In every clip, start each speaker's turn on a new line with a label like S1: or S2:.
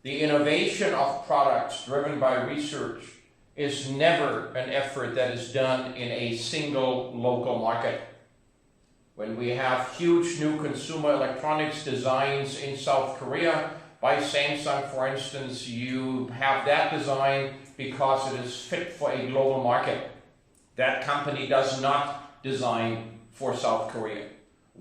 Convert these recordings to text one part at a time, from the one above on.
S1: The innovation of products driven by research is never an effort that is done in a single local market. When we have huge new consumer electronics designs in South Korea, by Samsung for instance, you have that design because it is fit for a global market. That company does not design for South Korea.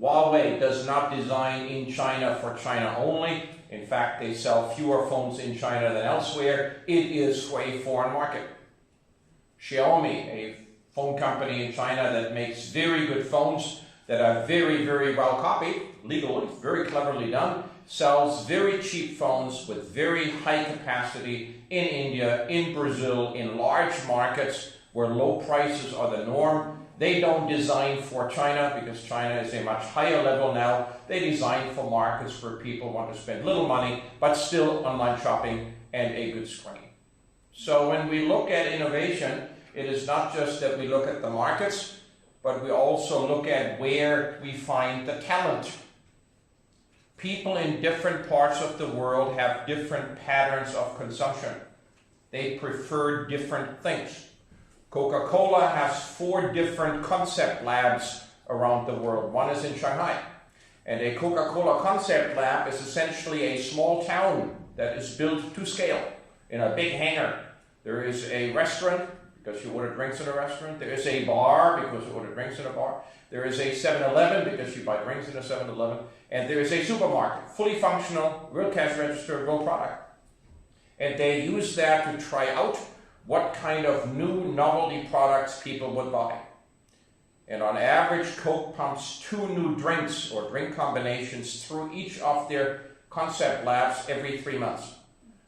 S1: Huawei does not design in China for China only. In fact, they sell fewer phones in China than elsewhere. It is for a foreign market. Xiaomi, a phone company in China that makes very good phones that are very, very well copied, legally, very cleverly done, sells very cheap phones with very high capacity in India, in Brazil, in large markets where low prices are the norm. They don't design for China because China is a much higher level now. They design for markets where people want to spend little money, but still online shopping and a good screen. So when we look at innovation, it is not just that we look at the markets, but we also look at where we find the talent. People in different parts of the world have different patterns of consumption. They prefer different things. Coca-Cola has 4 different concept labs around the world. One is in Shanghai. And a Coca-Cola concept lab is essentially a small town that is built to scale in a big hangar. There is a restaurant, because you order drinks in a restaurant. There is a bar, because you order drinks in a bar. There is a 7-Eleven, because you buy drinks in a 7-Eleven. And there is a supermarket, fully functional, real cash register, real product. And they use that to try out what kind of new novelty products people would buy. And on average, Coke pumps 2 new drinks or drink combinations through each of their concept labs every 3 months.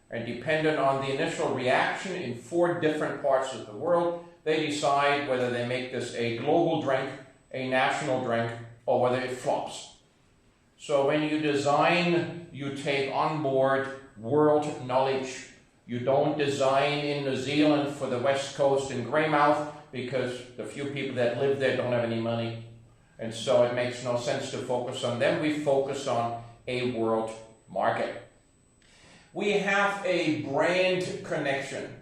S1: And dependent on the initial reaction in 4 different parts of the world, they decide whether they make this a global drink, a national drink, or whether it flops. So when you design, you take on board world knowledge. You don't design in New Zealand for the West Coast in Greymouth because the few people that live there don't have any money. And so it makes no sense to focus on them. We focus on a world market. We have a brand connection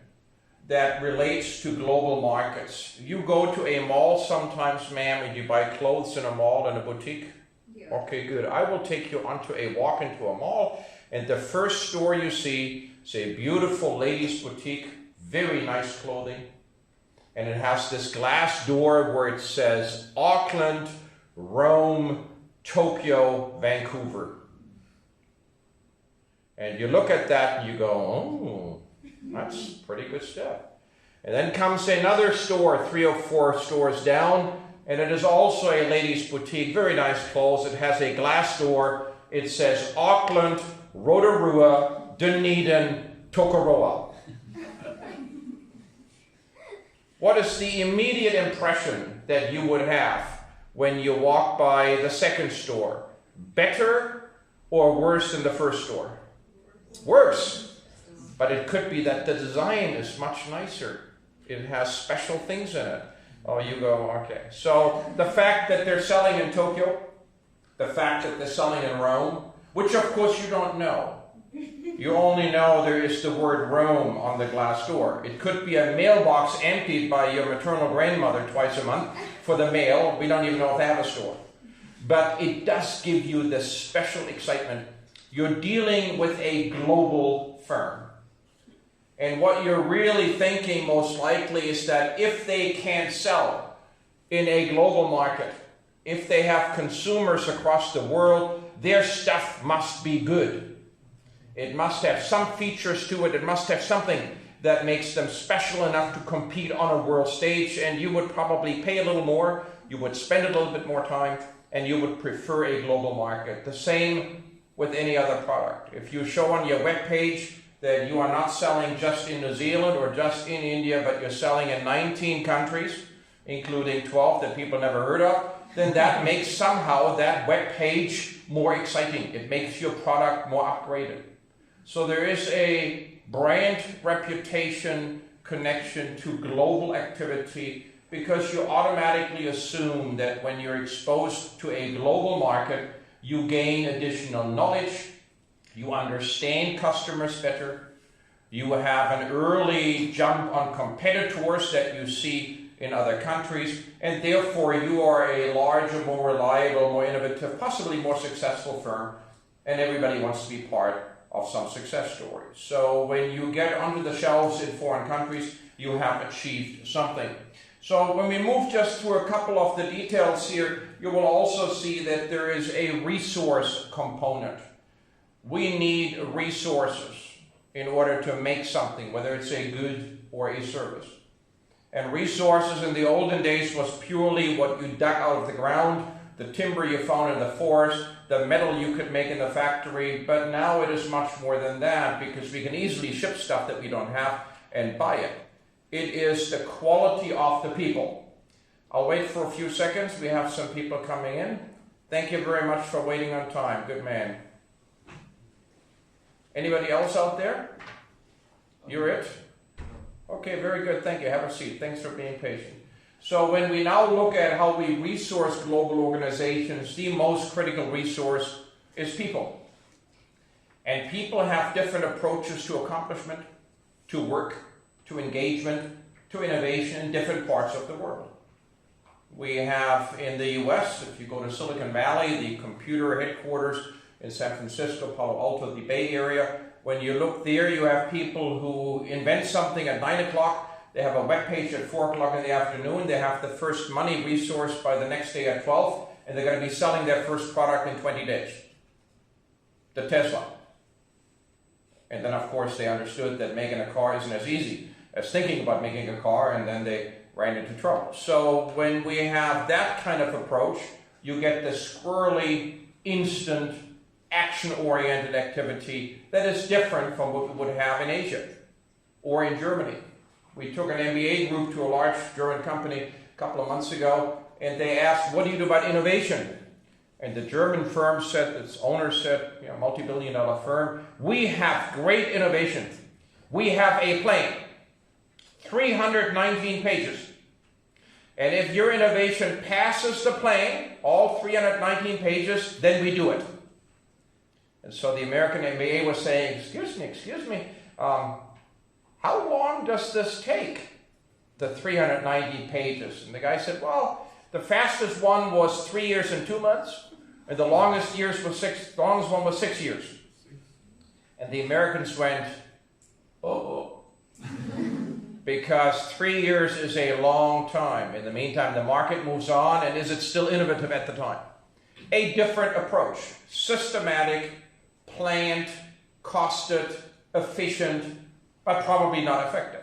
S1: that relates to global markets. You go to a mall sometimes, ma'am, and you buy clothes in a mall, in a boutique? Yeah. Okay, good. I will take you onto a walk into a mall, and the first store you see is a beautiful ladies' boutique, very nice clothing, and it has this glass door where it says Auckland, Rome, Tokyo, Vancouver. And you look at that and you go, oh, that's pretty good stuff. And then comes another store, 3 or 4 stores down, and it is also a ladies' boutique, very nice clothes. It has a glass door. It says Auckland, Rotorua, Dunedin, Tokoroa. What is the immediate impression that you would have when you walk by the second store? Better or worse than the first store? Worse. But it could be that the design is much nicer. It has special things in it. Oh, you go, okay. So the fact that they're selling in Tokyo, the fact that they're selling in Rome, which of course you don't know. You only know there is the word Rome on the glass door. It could be a mailbox emptied by your maternal grandmother twice a month for the mail. We don't even know if they have a store. But it does give you this special excitement. You're dealing with a global firm. And what you're really thinking most likely is that if they can't sell in a global market, if they have consumers across the world, their stuff must be good. It must have some features to it. It must have something that makes them special enough to compete on a world stage. And you would probably pay a little more. You would spend a little bit more time. And you would prefer a global market. The same with any other product. If you show on your web page that you are not selling just in New Zealand or just in India, but you're selling in 19 countries, including 12 that people never heard of, then that makes somehow that web page more exciting. It makes your product more upgraded. So there is a brand reputation connection to global activity because you automatically assume that when you're exposed to a global market, you gain additional knowledge, You understand customers better. You have an early jump on competitors that you see in other countries, and therefore you are a larger, more reliable, more innovative, possibly more successful firm, and everybody wants to be part of some success story. So when you get onto the shelves in foreign countries, you have achieved something. So when we move just through a couple of the details here, you will also see that there is a resource component. We need resources in order to make something, whether it's a good or a service. And resources in the olden days was purely what you dug out of the ground, the timber you found in the forest, the metal you could make in the factory, but now it is much more than that because we can easily ship stuff that we don't have and buy it. It is the quality of the people. I'll wait for a few seconds. We have some people coming in. Thank you very much for waiting on time. Good man. Anybody else out there? You're it? Okay, very good. Thank you. Have a seat. Thanks for being patient. So when we now look at how we resource global organizations, the most critical resource is people. And people have different approaches to accomplishment, to work, to engagement, to innovation in different parts of the world. We have in the US, if you go to Silicon Valley, the computer headquarters in San Francisco, Palo Alto, the Bay Area. When you look there, you have people who invent something at 9 o'clock. They have a web page at 4 o'clock in the afternoon. They have the first money resource by the next day at 12, and they're going to be selling their first product in 20 days. The Tesla. And then, of course, they understood that making a car isn't as easy as thinking about making a car, and then they ran into trouble. So when we have that kind of approach, you get this squirrely, instant, action-oriented activity that is different from what we would have in Asia or in Germany. We took an MBA group to a large German company a couple of months ago, and they asked, what do you do about innovation? And the German firm said, its owner said, multi-billion-dollar firm, we have great innovation. We have a plane, 319 pages. And if your innovation passes the plane, all 319 pages, then we do it. And so the American MBA was saying, excuse me, how long does this take, the 390 pages? And the guy said, well, the fastest one was 3 years and 2 months, and the longest one was 6 years. And the Americans went, oh, because 3 years is a long time. In the meantime, the market moves on, and is it still innovative at the time? A different approach, systematic, planned, costed, efficient, but probably not effective.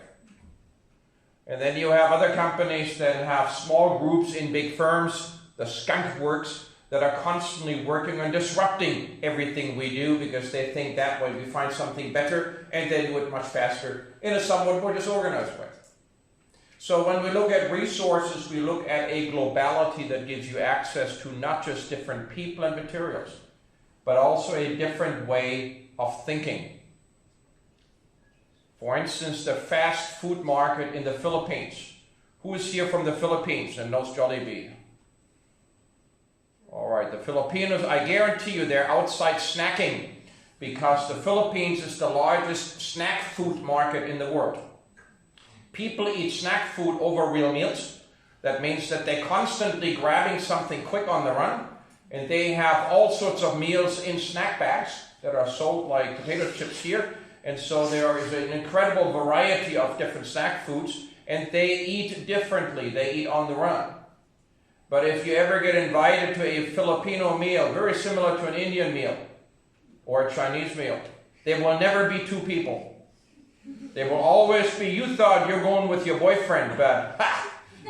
S1: And then you have other companies that have small groups in big firms, the skunk works, that are constantly working on disrupting everything we do because they think that way we find something better and they do it much faster in a somewhat more disorganized way. So when we look at resources, we look at a globality that gives you access to not just different people and materials, but also a different way of thinking. For instance, the fast food market in the Philippines. Who is here from the Philippines and knows Jollibee? All right, the Filipinos, I guarantee you they're outside snacking because the Philippines is the largest snack food market in the world. People eat snack food over real meals. That means that they're constantly grabbing something quick on the run, and they have all sorts of meals in snack bags that are sold like potato chips here. And so there is an incredible variety of different snack foods, and they eat differently. They eat on the run. But if you ever get invited to a Filipino meal, very similar to an Indian meal or a Chinese meal, there will never be two people. There will always be, you thought you're going with your boyfriend, but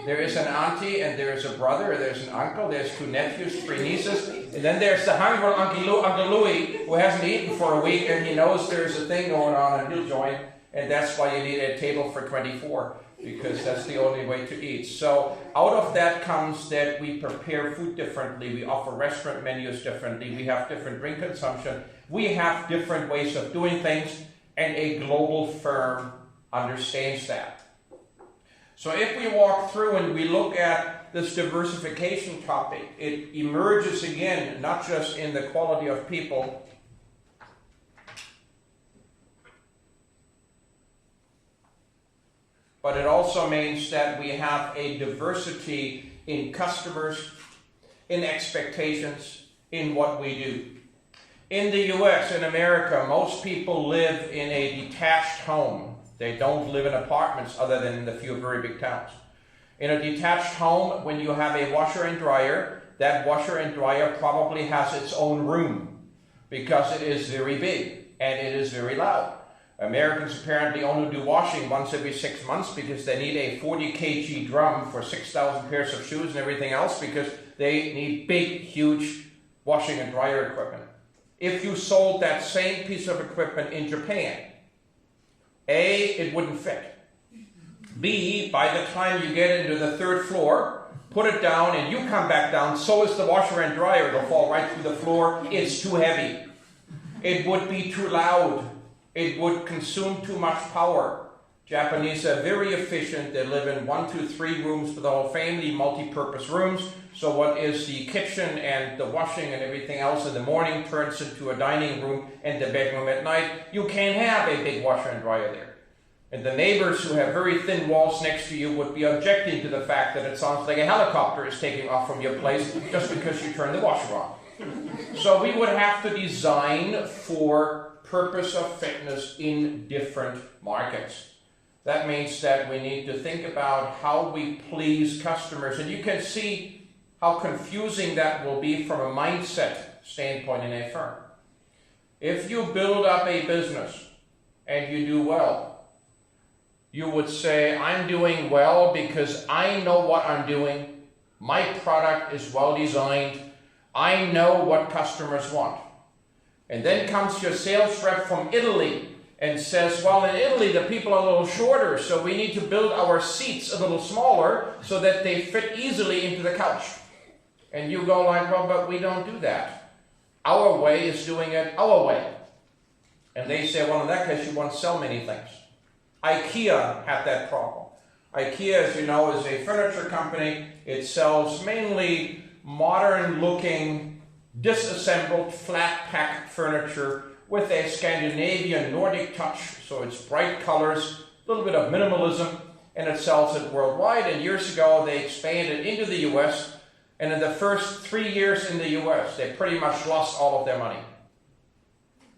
S1: there is an auntie and there is a brother, there's an uncle, there's 2 nephews, 3 nieces, and then there's the hungry Uncle Louie who hasn't eaten for a week and he knows there's a thing going on and he'll join, and that's why you need a table for 24. Because that's the only way to eat. So out of that comes that we prepare food differently, we offer restaurant menus differently, we have different drink consumption, we have different ways of doing things, and a global firm understands that. So if we walk through and we look at this diversification topic, it emerges again, not just in the quality of people, but it also means that we have a diversity in customers, in expectations, in what we do. In the US, in America, most people live in a detached home. They don't live in apartments other than in the few very big towns. In a detached home, when you have a washer and dryer, that washer and dryer probably has its own room because it is very big and it is very loud. Americans apparently only do washing once every 6 months because they need a 40 kg drum for 6,000 pairs of shoes and everything else because they need big, huge washing and dryer equipment. If you sold that same piece of equipment in Japan, A, it wouldn't fit. B, by the time you get into the third floor, put it down and you come back down, so is the washer and dryer. It'll fall right through the floor. It's too heavy. It would be too loud. It would consume too much power. Japanese are very efficient. They live in 1, 2, 3 rooms for the whole family, multi-purpose rooms. So what is the kitchen and the washing and everything else in the morning turns into a dining room and the bedroom at night. You can't have a big washer and dryer there. And the neighbors who have very thin walls next to you would be objecting to the fact that it sounds like a helicopter is taking off from your place just because you turn the washer on. So we would have to design for purpose of fitness in different markets. That means that we need to think about how we please customers. And you can see how confusing that will be from a mindset standpoint in a firm. If you build up a business and you do well, you would say, I'm doing well because I know what I'm doing. My product is well designed. I know what customers want. And then comes your sales rep from Italy and says, well, in Italy, the people are a little shorter, so we need to build our seats a little smaller so that they fit easily into the couch. And you go like, well, but we don't do that. Our way is doing it our way. And they say, well, in that case, you won't sell many things. IKEA had that problem. IKEA, as you know, is a furniture company. It sells mainly modern-looking, disassembled, flat-pack furniture with a Scandinavian Nordic touch. So it's bright colors, a little bit of minimalism, and it sells it worldwide. And years ago, they expanded into the US. And in the first 3 years in the US, they pretty much lost all of their money.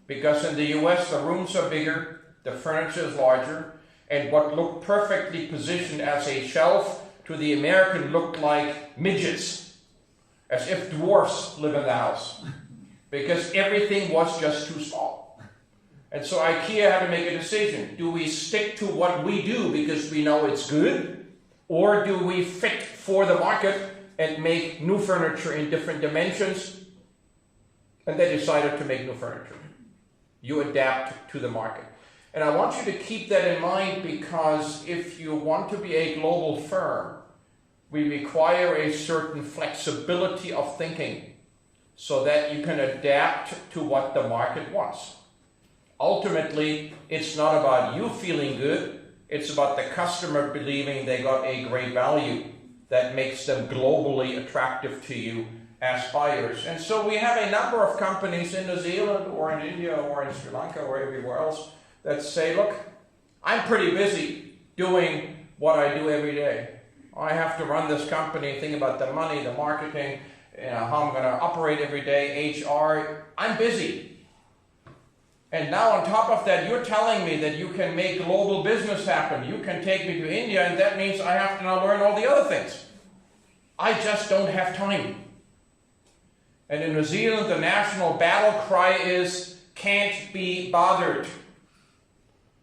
S1: Because in the US, the rooms are bigger, the furniture is larger, and what looked perfectly positioned as a shelf to the American looked like midgets, as if dwarfs live in the house, because everything was just too small. And so IKEA had to make a decision. Do we stick to what we do because we know it's good, or do we fit for the market and make new furniture in different dimensions? And they decided to make new furniture. You adapt to the market. And I want you to keep that in mind because if you want to be a global firm, we require a certain flexibility of thinking so that you can adapt to what the market wants. Ultimately, it's not about you feeling good, it's about the customer believing they got a great value that makes them globally attractive to you as buyers. And so we have a number of companies in New Zealand or in India or in Sri Lanka or everywhere else that say, look, I'm pretty busy doing what I do every day. I have to run this company, think about the money, the marketing, how I'm going to operate every day, HR. I'm busy. And now on top of that, you're telling me that you can make global business happen. You can take me to India, and that means I have to now learn all the other things. I just don't have time. And in New Zealand, the national battle cry is, can't be bothered.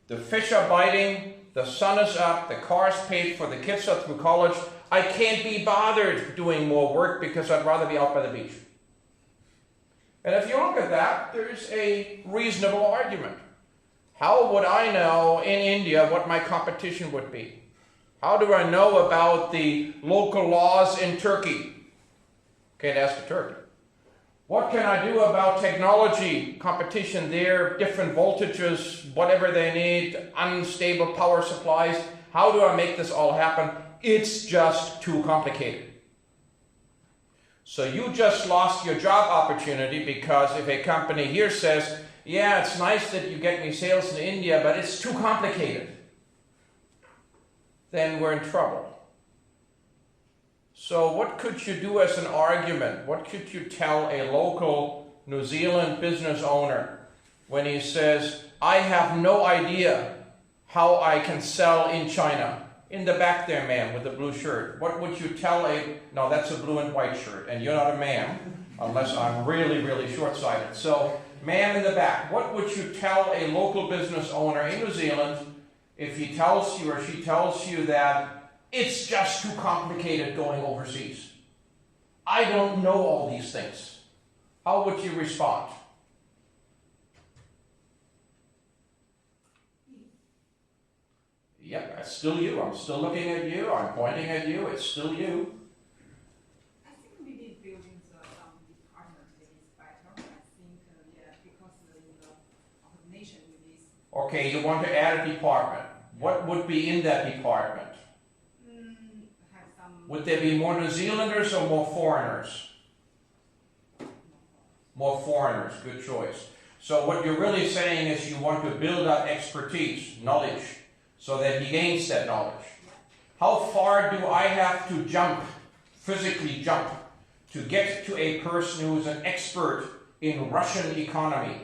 S1: The fish are biting, the sun is up, the car's paid for, the kids are through college. I can't be bothered doing more work because I'd rather be out by the beach. And if you look at that, there's a reasonable argument. How would I know in India what my competition would be? How do I know about the local laws in Turkey? Can't ask a Turk. What can I do about technology, competition there, different voltages, whatever they need, unstable power supplies? How do I make this all happen? It's just too complicated. So you just lost your job opportunity because if a company here says, yeah, it's nice that you get me sales in India, but it's too complicated. then we're in trouble. So what could you do as an argument? What could you tell a local New Zealand business owner when he says, I have no idea how I can sell in China? In the back there, ma'am, with the blue shirt. What would you tell no, that's a blue and white shirt, and you're not a ma'am, unless I'm really, really short-sighted. So, ma'am in the back, what would you tell a local business owner in New Zealand if he tells you or she tells you that it's just too complicated going overseas? I don't know all these things. How would you respond? Yep, that's still you. I'm still looking at you. I'm pointing at you. It's still you.
S2: I think maybe building some department is better. I think, yeah, because the coordination with this.
S1: Okay, you want to add a department. What would be in that department?
S2: Have some.
S1: Would there be more New Zealanders or more foreigners? More foreigners, good choice. So what you're really saying is you want to build up expertise, knowledge, so that he gains that knowledge. How far do I have to jump, physically jump, to get to a person who is an expert in Russian economy?